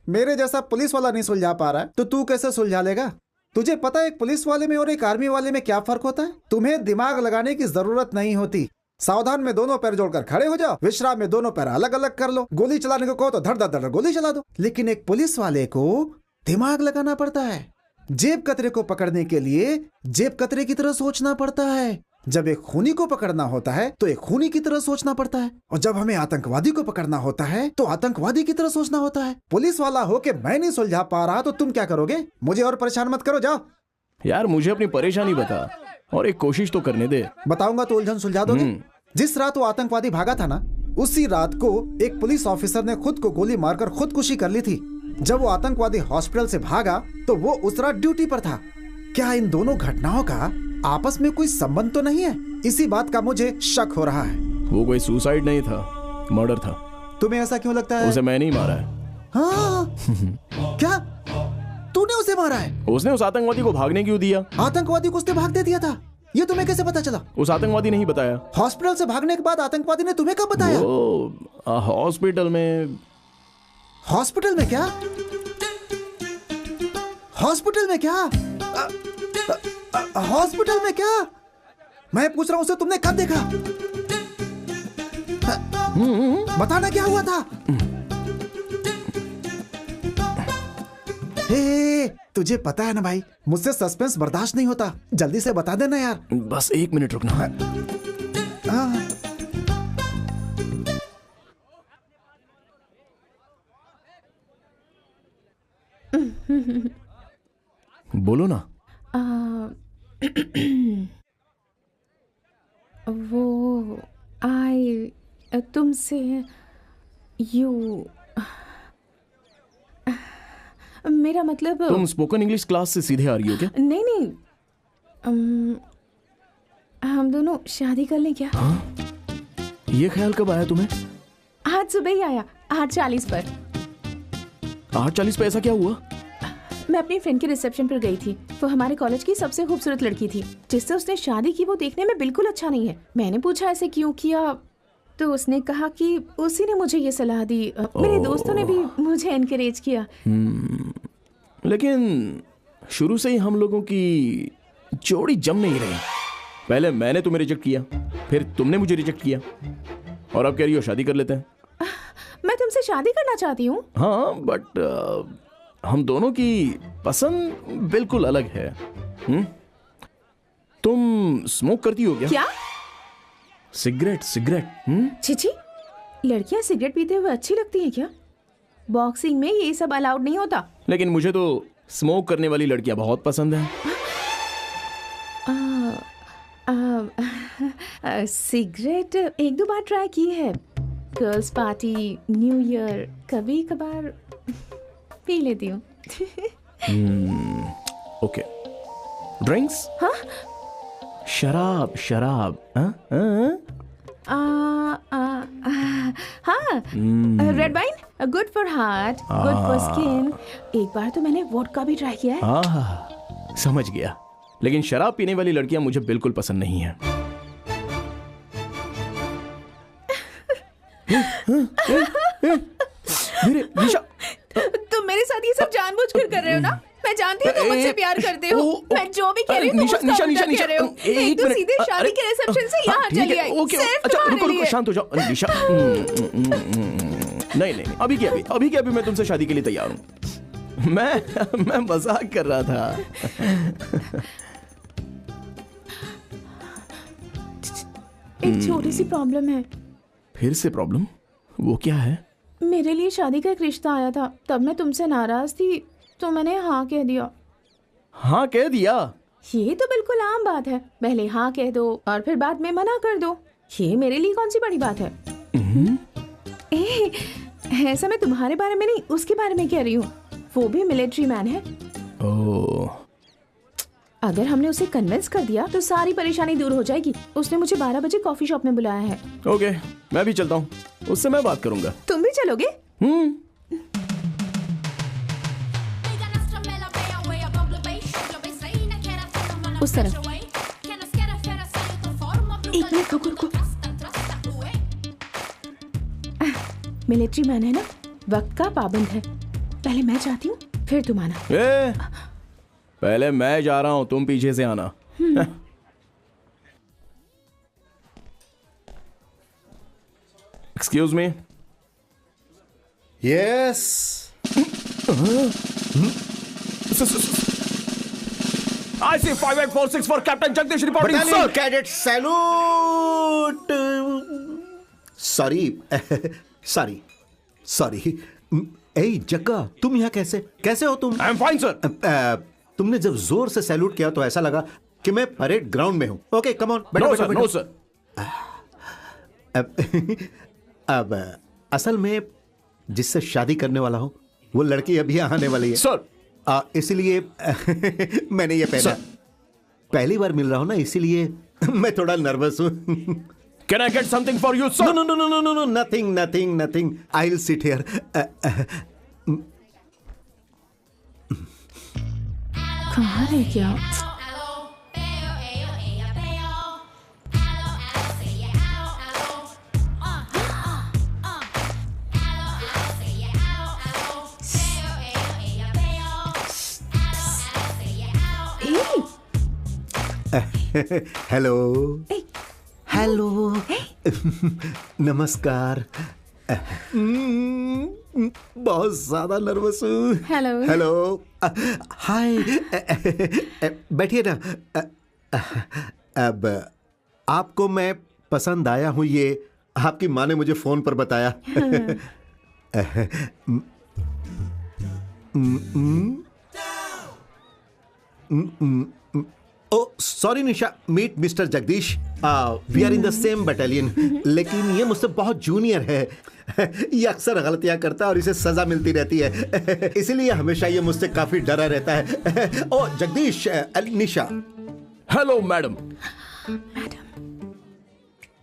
मेरे जैसा पुलिस वाला नहीं सुलझा पा रहा है तो तू कैसे सुलझा लेगा? तुझे पता है एक पुलिस वाले में और एक आर्मी वाले में क्या फर्क होता है? तुम्हें दिमाग लगाने की जरूरत नहीं होती। सावधान में दोनों पैर जोड़कर खड़े हो जाओ, विश्राम में दोनों पैर अलग अलग कर लो, गोली चलाने को कहो तो धड़ धड़ धड़ गोली चला दो। लेकिन एक पुलिस वाले को दिमाग लगाना पड़ता है। जेब कतरे को पकड़ने के लिए जेब कतरे की तरह सोचना पड़ता है। जब एक खूनी को पकड़ना होता है तो एक खूनी की तरह सोचना पड़ता है, और जब हमें आतंकवादी को पकड़ना होता है तो आतंकवादी की तरह सोचना होता है। पुलिस वाला हो के मैं नहीं सुलझा पा रहा तो तुम क्या करोगे? मुझे और परेशान मत करो, जाओ। यार मुझे अपनी परेशानी बता और एक कोशिश तो करने दे। बताऊंगा तो उलझन सुलझा दोगे? जिस रात वो आतंकवादी भागा था ना, उसी रात को एक पुलिस ऑफिसर ने खुद को गोली मारकर खुदकुशी कर ली थी। जब वो आतंकवादी हॉस्पिटल से भागा तो वो उस रात ड्यूटी पर था। क्या इन दोनों घटनाओं का आपस में कोई संबंध तो नहीं है? इसी बात का मुझे शक हो रहा है। वो कोई सुसाइड नहीं था, मर्डर था। तुम्हें ऐसा क्यों लगता है? उसे मैं नहीं मारा है। हाँ? क्या तूने उसे मारा है? उसने उस आतंकवादी को भागने क्यों दिया? आतंकवादी को उसने भाग दे दिया था? ये तुम्हें कैसे पता चला? उस आतंकवादी ने ही बताया। हॉस्पिटल से भागने के बाद आतंकवादी ने तुम्हें कब बताया? हॉस्पिटल में। हॉस्पिटल में क्या? हॉस्पिटल में क्या? हॉस्पिटल में क्या? मैं पूछ रहा हूं उसे तुमने कब देखा? बताना क्या हुआ था? हे, तुझे पता है ना भाई, मुझसे सस्पेंस बर्दाश्त नहीं होता। जल्दी से बता देना यार। बस 1 मिनट रुकना। बोलो ना। वो तुमसे मेरा मतलब। तुम स्पोकन इंग्लिश क्लास से सीधे आ रही हो क्या? नहीं, हम दोनों शादी कर लें क्या? हाँ? ये ख्याल कब आया तुम्हें? आज सुबह ही आया, 8:40 पर। 8:40 पे ऐसा क्या हुआ? मैं अपनी फ्रेंड के रिसेप्शन पर गई थी। वो हमारे कॉलेज की सबसे खूबसूरत लड़की थी, जिससे उसने शादी की। वो देखने में बिल्कुल अच्छा नहीं है। मैंने पूछा ऐसे क्यों किया, तो उसने कहा कि उसी ने मुझे ये सलाह दी। मेरे दोस्तों ने भी मुझे एनकरेज किया। लेकिन शुरू से ही हम लोगों की जोड़ी जम नहीं रही। पहले मैंने तुम्हें रिजेक्ट किया, फिर तुमने मुझे रिजेक्ट किया, और अब कह रही हो शादी कर लेते हैं। मैं तुमसे शादी करना चाहती हूँ। हाँ, बट हम दोनों की पसंद बिल्कुल अलग है। तुम स्मोक करती हो क्या? सिगरेट? छिछी, लड़कियां सिगरेट पीते हुए अच्छी लगती हैं क्या? बॉक्सिंग में ये सब अलाउड नहीं होता। लेकिन मुझे तो स्मोक करने वाली लड़कियां बहुत पसंद हैं। सिगरेट 1-2 बार ट्राई की है। गर्ल्स पार्टी, न्यू ईयर, कभी कभार पी लेती हूँ। ओके। ड्रिंक्स? हाँ? शराब? हाँ, red wine good for heart, good for skin. एक बार तो मैंने वोडका भी ट्राई किया है। समझ गया। लेकिन शराब पीने वाली लड़कियां मुझे बिल्कुल पसंद नहीं है। निशा, तुम मेरे साथ ये सब जानबूझकर कर रहे हो ना? मैं जानती हूँ तुम मुझसे प्यार करते हो। मैं जो भी कह रही हूँ तुम उसका उल्टा कह रहे हो। एक तो सीधे शादी के रिसेप्शन से यहाँ चली आई। अच्छा रुको, शांत हो जाओ निशा। नहीं, अभी के अभी मैं तुमसे शादी के लिए तैयार हूँ। मैं मजाक कर रहा था। एक छोटी सी प्रॉब्लम है। फिर से प्रॉब्लम? वो क्या है? मेरे लिए शादी का एक रिश्ता आया था, तब मैं तुमसे नाराज थी, तो मैंने हाँ कह दिया। हाँ कह दिया? ये तो बिल्कुल आम बात है। पहले हाँ कह दो और फिर बाद में मना कर दो। ये मेरे लिए कौन सी बड़ी बात है? ऐसा मैं तुम्हारे बारे में नहीं, उसके बारे में कह रही हूँ। वो भी मिलिट्री मैन है। ओह। अगर हमने उसे कन्विंस कर दिया तो सारी परेशानी दूर हो जाएगी। उसने मुझे 12 बजे कॉफी शॉप में बुलाया है। ओके, मैं भी चलता हूँ, उससे मैं बात करूंगा। तुम भी चलोगे? उस तरफ। एक मिनट रुको। मिलिट्री मैन है ना, वक्त का पाबंद है। पहले मैं चाहती हूँ, फिर तुम आना। पहले मैं जा रहा हूँ, तुम पीछे से आना। Excuse me. Yes. IC5846 for Captain Jagdish reporting, sir. Cadet salute. Sorry. ए जग्गा, तुम यहाँ कैसे हो तुम? I am fine sir. तुमने जब जोर से सैल्यूट किया तो ऐसा लगा कि मैं परेड ग्राउंड में हूँ। ओके कम ऑन, बैठो। No sir. अब असल में जिससे शादी करने वाला हूँ वो लड़की अभी आने वाली है सर। इसलिए मैंने ये पहना। पहली बार मिल रहा हूं ना, इसीलिए मैं थोड़ा नर्वस हूं। Can I get something for you, sir? No, nothing. I'll sit here. कहाँ रह गया? हेलो नमस्कार। बहुत ज्यादा नर्वस हूँ। हेलो हाय, बैठिए ना। अब आपको मैं पसंद आया हूँ, ये आपकी माँ ने मुझे फोन पर बताया। Oh sorry Nisha, meet mister Jagdish. We are in the same battalion, लेकिन ये मुझसे बहुत जूनियर है। ये अक्सर गलतियां करता है और इसे सजा मिलती रहती है, इसीलिए हमेशा ये मुझसे काफी डरा रहता है। Oh Jagdish, Nisha. Hello madam.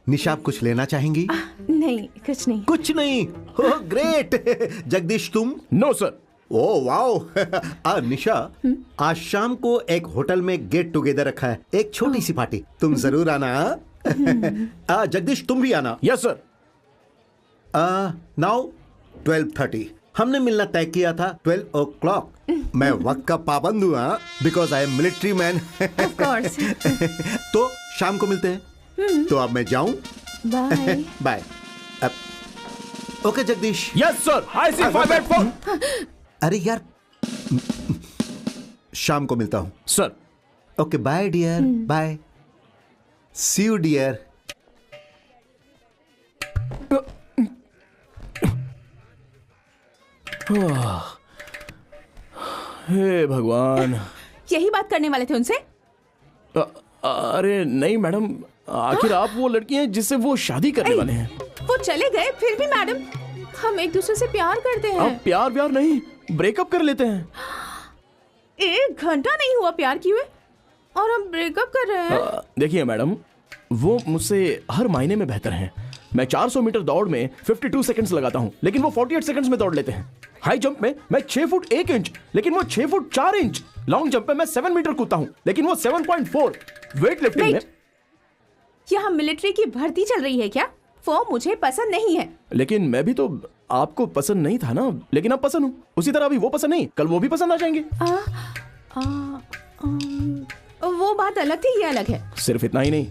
Nisha, आप कुछ लेना चाहेंगी? नहीं, कुछ नहीं। कुछ नहीं? ओह ग्रेट। जगदीश तुम? No sir. Oh wow. Nisha, आज शाम को एक होटल में गेट टुगेदर रखा है, एक छोटी सी पार्टी, तुम जरूर आना। जगदीश तुम भी आना। Yes sir. नाउ 12:30, हमने मिलना तय किया था 12 o'clock। मैं वक्त का पाबंद हूँ, because I am military man. तो शाम को मिलते हैं। तो अब मैं जाऊं? Bye. Bye. Okay Jagdish. Yes sir, I C 584। अरे यार, शाम को मिलता हूं sir. Okay bye dear, bye. See you dear. हे भगवान, यही बात करने वाले थे उनसे? अरे नहीं मैडम, आखिर आप वो लड़की हैं जिससे वो शादी करने वाले हैं। वो चले गए, फिर भी मैडम हम एक दूसरे से प्यार करते हैं। आप प्यार नहीं, ब्रेकअप कर लेते हैं। 1 घंटा नहीं हुआ प्यार किए और हम ब्रेकअप कर रहे हैं। देखिए मैडम, वो मुझसे हर महीने में बेहतर हैं। मैं 400 मीटर दौड़ में 52 सेकंड्स लगाता हूं, लेकिन वो 48 सेकंड्स में दौड़ लेते हैं। हाई जंप में मैं 6 फुट 1 इंच, लेकिन वो 6 फुट 4 इंच। लॉन्ग जंप में मैं 7 मीटर कूदता हूं, लेकिन वो 7.4। वेट लिफ्टिंग में यहाँ मिलिट्री की भर्ती चल रही है क्या? वो मुझे पसंद नहीं है। लेकिन मैं भी तो आपको पसंद नहीं था ना, लेकिन अब पसंद हूँ। उसी तरह अभी वो पसंद नहीं, कल वो भी पसंद आ जाएंगे। वो बात अलग थी, ये अलग है। सिर्फ इतना ही नहीं,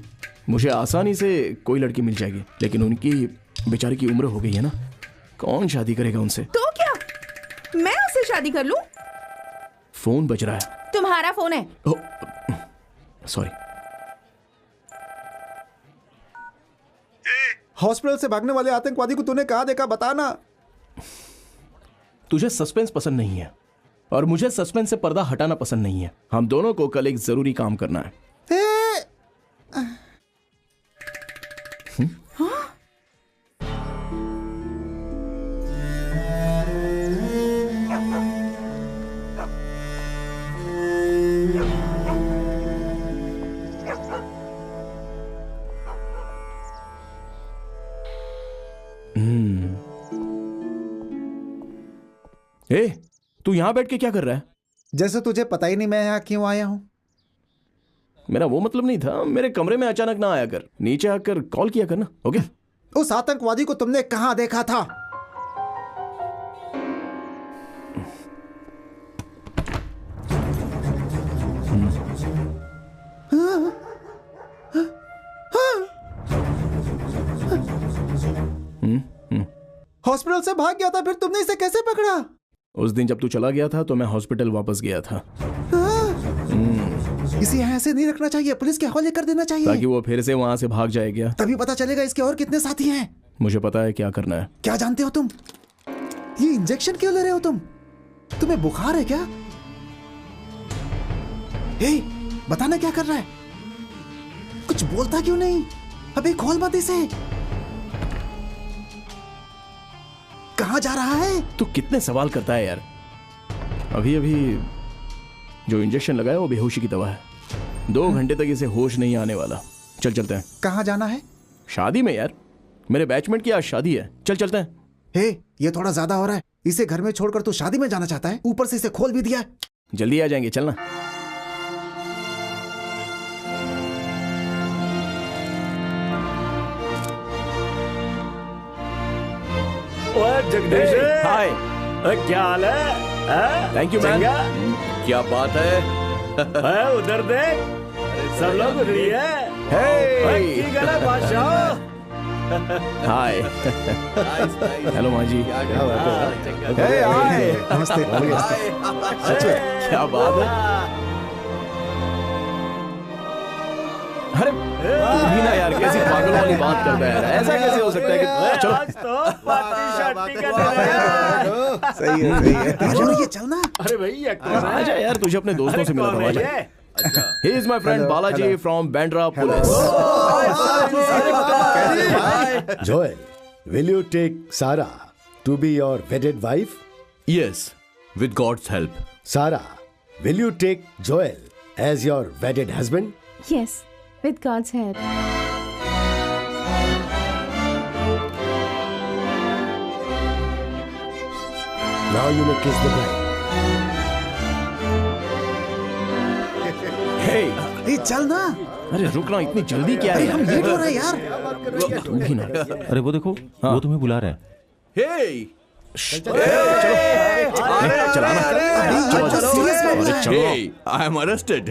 मुझे आसानी से कोई लड़की मिल जाएगी, लेकिन उनकी बेचारी की उम्र हो गई है ना, कौन शादी करेगा उनसे? तो क्या मैं उससे शादी कर लूं? फोन बज रहा है। तुम्हारा फोन है? सॉरी। हॉस्पिटल से भागने वाले आतंकवादी को तूने कहाँ देखा, बताना। तुझे सस्पेंस पसंद नहीं है और मुझे सस्पेंस से पर्दा हटाना पसंद नहीं है। हम दोनों को कल एक जरूरी काम करना है। ए, तू यहां बैठ के क्या कर रहा है? जैसे तुझे पता ही नहीं मैं यहाँ क्यों आया हूँ। मेरा वो मतलब नहीं था, मेरे कमरे में अचानक ना आया कर, नीचे आकर कॉल किया करना। ओके? उस आतंकवादी को तुमने कहाँ देखा था? हॉस्पिटल से भाग गया था, फिर तुमने इसे कैसे पकड़ा? उस दिन जब तू चला गया था तो मैं हॉस्पिटल वापस गया था। इसे यहाँ ऐसे नहीं रखना चाहिए, पुलिस के हवाले कर देना चाहिए, ताकि वो फिर से वहां से भाग जाएगा। तभी पता चलेगा इसके और कितने साथी हैं। मुझे पता है क्या करना है। क्या जानते हो तुम? ये इंजेक्शन क्यों ले रहे हो तुम? तुम्हें बुखार है क्या? हे, बताना क्या कर रहा है? कुछ बोलता क्यों नहीं? अबे खोल मत इसे। कहाँ जा रहा है? तू कितने सवाल करता है यार। अभी अभी जो इंजेक्शन लगाया वो बेहोशी की दवा है। 2 घंटे तक इसे होश नहीं आने वाला। चल चलते हैं। कहाँ जाना है? शादी में यार, मेरे बैचमेट की आज शादी है। चल चलते हैं। हे, ये थोड़ा ज्यादा हो रहा है। इसे घर में छोड़कर तू शादी में जाना चाहता है, ऊपर से इसे खोल भी दिया है। जल्दी आ जाएंगे, चलना। जगदीश, हाय, क्या हाल है? Thank you man. क्या बात है? उधर देख, सब लोग उधर ही है। हे, की गला बादशाह। हाय, हेलो माँ जी। नमस्ते। क्या बात है? अरे तू भी ना यार, कैसी पागल वाली बात करता है यार। ऐसा कैसे हो सकता है कि चलो सही है, सही है। चलो ये चलना। अरे भैया आजा यार, तुझे अपने दोस्तों से मिला था। आजा। He is my friend Balaji from Bandra Police. Joel, will you take Sarah to be your wedded wife? Yes, with God's help. Sarah, will you take Joel as your wedded husband? Yes, with God's help. Now you may kiss the bride. Hey, ये चल ना। अरे रुकना, इतनी जल्दी क्या है? हम लेट हो रहे हैं यार। तू भी ना। अरे वो देखो, वो तुम्हें बुला रहा है। Hey, चलाना। hey, I am arrested.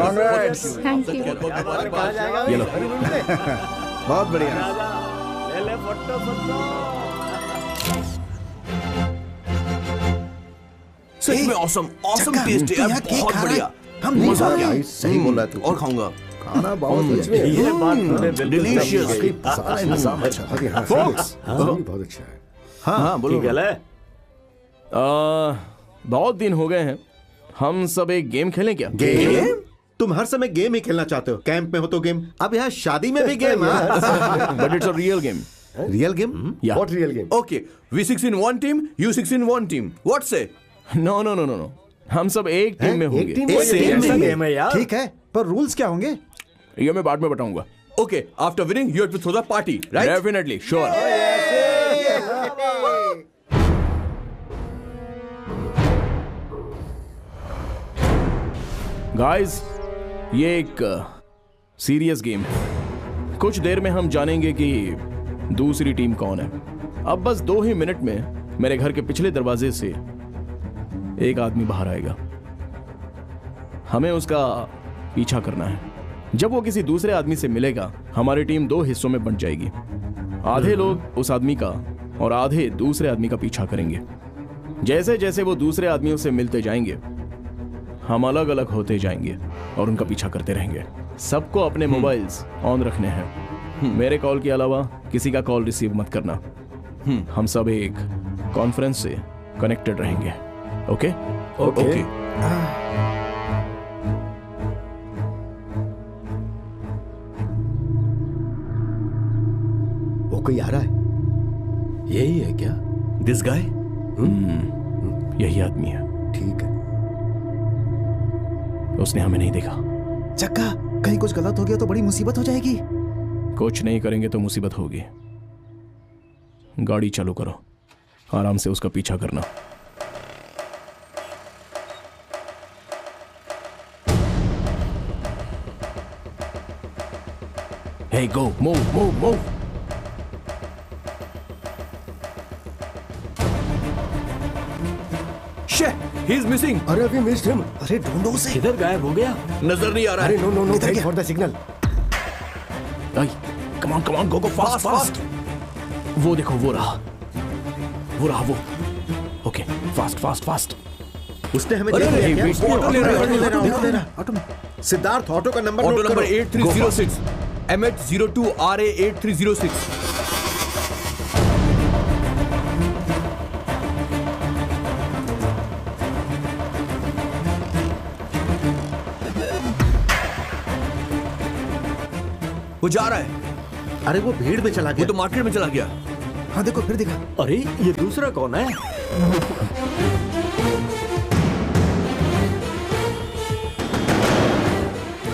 Congrats. Thank you. ये लो। बहुत बढ़िया। सच में awesome टेस्ट है यार, बहुत बढ़िया। हम नहीं मजा आ खा गया। रहे। सही बोल रहा है तू। और खाऊंगा। खाना बहुत अच्छा है। ये बात तूने बिल्कुल Delicious. सही सारा इंतजाम अच्छा है। Folks. बहुत अच्छा है। हाँ बोलो। बहुत दिन हो गए हैं, हम सब एक गेम खेलें क्या? गेम? तुम हर समय गेम ही खेलना चाहते हो। कैंप में हो तो गेम, अब यहाँ शादी में भी game. But it's a real game. Real game? Yeah. What real game? Okay, we 6 in one team, you 6 in one team. What say? No. हम सब एक टीम में होंगे। एक टीम में गेम है यार। ठीक है, पर रूल्स क्या होंगे? ये मैं बाद में बताऊंगा। Okay, after winning, you have to throw the party, right? Definitely, sure. Guys, ये एक सीरियस गेम है। कुछ देर में हम जानेंगे कि दूसरी टीम कौन है। अब बस 2 ही मिनट में मेरे घर के पिछले दरवाजे से एक आदमी बाहर आएगा। हमें उसका पीछा करना है। जब वो किसी दूसरे आदमी से मिलेगा, हमारी टीम 2 हिस्सों में बंट जाएगी। आधे लोग उस आदमी का और आधे दूसरे आदमी का पीछा करेंगे। जैसे जैसे वो दूसरे आदमियों से मिलते जाएंगे, हम अलग अलग होते जाएंगे और उनका पीछा करते रहेंगे। सबको अपने मोबाइल्स ऑन रखने हैं। मेरे कॉल के अलावा किसी का कॉल रिसीव मत करना। हम सब एक कॉन्फ्रेंस से कनेक्टेड रहेंगे। ओके? Okay. वो कोई आ रहा है। यही है क्या? This guy? यही आदमी है। ठीक है। उसने हमें नहीं देखा। चक्का, कहीं कुछ गलत हो गया तो बड़ी मुसीबत हो जाएगी। कुछ नहीं करेंगे तो मुसीबत होगी। गाड़ी चालू करो, आराम से उसका पीछा करना। Hey, go, move. Shit, he's missing. अरे अभी मिस्ड हिम। अरे ढूंढो उसे। किधर गायब हो गया? नजर नहीं आ रहा अरे है। No wait for the signal. Come on, go fast. वो देखो, वो रहा वो। Okay, fast. उसने हमें अरे, देख लिया wait, क्या? ऑटो ले ले रहा है। सिद्धार्थ, ऑटो का नंबर ऑटो नोट नंबर करो। 8306 MH02 RA 8306। वो जा रहा है। अरे वो भीड़ में चला वो गया। तो मार्केट में चला गया। हाँ देखो, फिर दिखा। अरे ये दूसरा कौन है?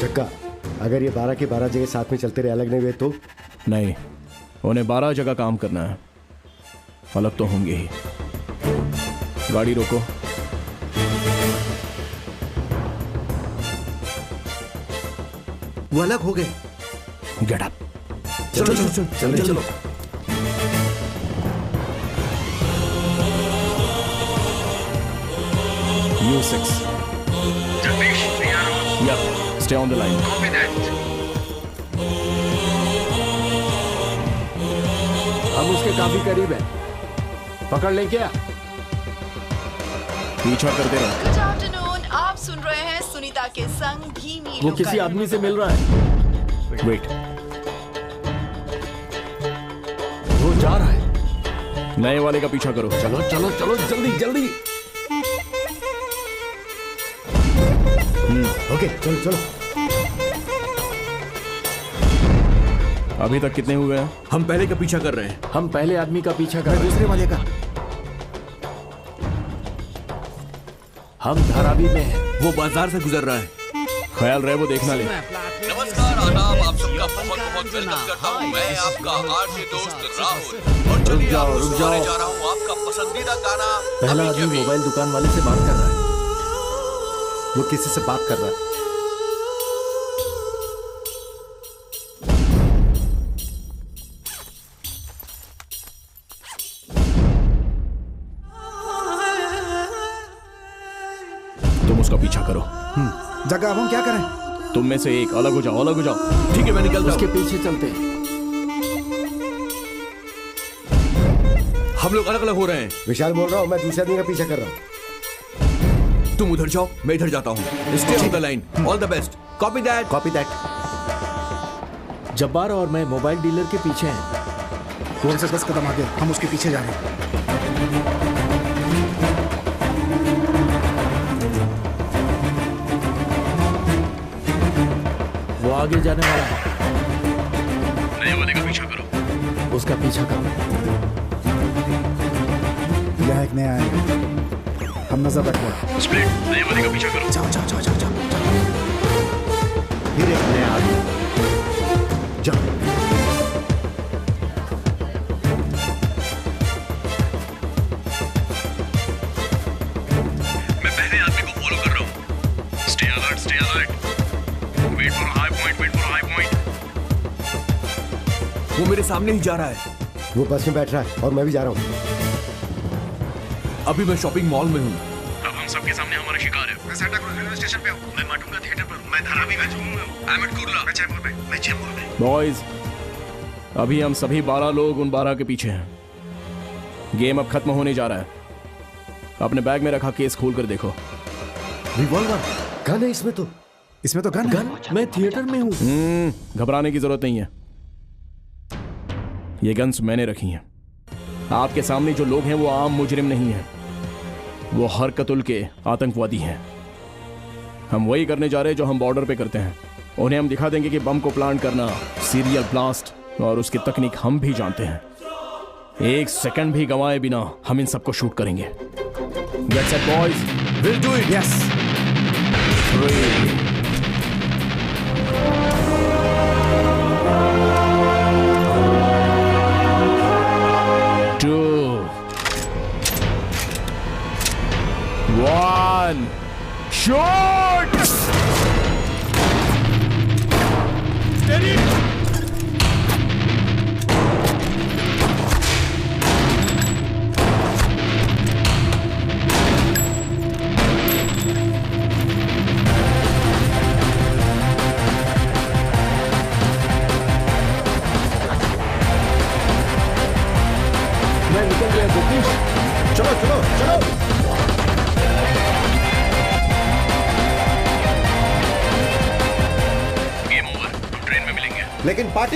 जग्गा, अगर ये 12 के 12 जगह साथ में चलते रहे, अलग नहीं हुए तो? नहीं, उन्हें 12 जगह काम करना है, अलग तो होंगे ही। गाड़ी रोको। वो अलग हो गए। Get up. चलो चलो चलो चलो चलो। U6. Yeah, stay on the line. हम उसके काफी करीब हैं। पकड़ लें क्या? पीछा करते रहो। गुड आफ्टरनून, आप सुन रहे हैं सुनीता के संग धीमी वो किसी आदमी से मिल रहा है। वेट, वो जा रहा है। नए वाले का पीछा करो। चलो चलो चलो जल्दी जल्दी। ओके, चलो चलो। अभी तक कितने हुए हैं? हम पहले का पीछा कर रहे हैं। हम पहले आदमी का पीछा कर रहे हैं। दूसरे वाले का। हम धारावी में हैं। वो बाजार से गुजर रहा है। ख्याल रहे वो देखना ले। नमस्कार, आदाब, आप सबका बहुत बहुत वेलकम करता हूँ। मैं आपका आरजे दोस्त राहुल, और चलिए आपको सुनाने जा रहा हूँ आपका पसंदीदा गाना। पहला आदमी मोबाइल दुकान वाले से बात कर रहा है। वो किसी से बात कर रहा है। तुम उसका पीछा करो। जगह अब हम क्या करें? तुम में से एक अलग हो जाओ, अलग हो जाओ। ठीक है, मैं निकलता हूं। उसके पीछे चलते हैं। हम लोग अलग अलग हो रहे हैं। विशाल बोल रहा हूँ, मैं दूसरे आदमी का पीछा कर रहा हूँ। तुम उधर जाओ, मैं इधर जाता हूँ। Stay on the line. All the best. Copy that. Copy that. Jabbar और मैं मोबाइल डीलर के पीछे हैं। कौन से 10 कदम आगे हम उसके पीछे जा रहे हैं। वो आगे जाने वाला है। नए वाले का पीछा करो। उसका पीछा करो। यह एक नया है, हम नजर रखो। स्प्लिट, नए वाले का पीछा करो। जाओ जाओ जाओ जाओ जाओ। फिर एक नया आदमी। जाओ। मैं पहले आदमी को फॉलो कर रहा हूँ। Stay alert, stay alert. Wait for high point, wait for high point. वो मेरे सामने ही जा रहा है। वो बस में बैठ रहा है और मैं भी जा रहा हूँ। अभी मैं शॉपिंग मॉल में हूँ। अब हम सबके सामने हमारा शिकार है। मैं सांता क्रूज रेलवे स्टेशन पे हूँ। मैं माटुंगा थिएटर पर हूँ। मैं धारावी में हूँ। I am at Kurla. मैं चेंबूर में। मैं चेंबूर में। बॉयज, अभी हम सभी 12 लोग उन 12 के पीछे हैं। गेम अब खत्म होने जा रहा है। अपने बैग में रखा केस खोल कर देखो। रिवॉल्वर। गन है इसमें तो। इसमें तो गन है। मैं थिएटर में हूँ। घबराने की जरूरत नहीं है। ये गन्स मैंने रखी हैं। आपके सामने जो लोग हैं वो आम मुजरिम नहीं हैं, वो हरकतुल के आतंकवादी हैं। हम वही करने जा रहे हैं जो हम बॉर्डर पे करते हैं। उन्हें हम दिखा देंगे कि बम को प्लांट करना, सीरियल ब्लास्ट और उसकी तकनीक हम भी जानते हैं। एक सेकंड भी गंवाए बिना हम इन सबको शूट करेंगे। Get set, boys. We'll do it. Yes. 3, 2, 1, shoot! Steady! मैं निकल गया जगदीश। चलो चलो चलो। गेम ओवर, ट्रेन में मिलेंगे। लेकिन पार्टी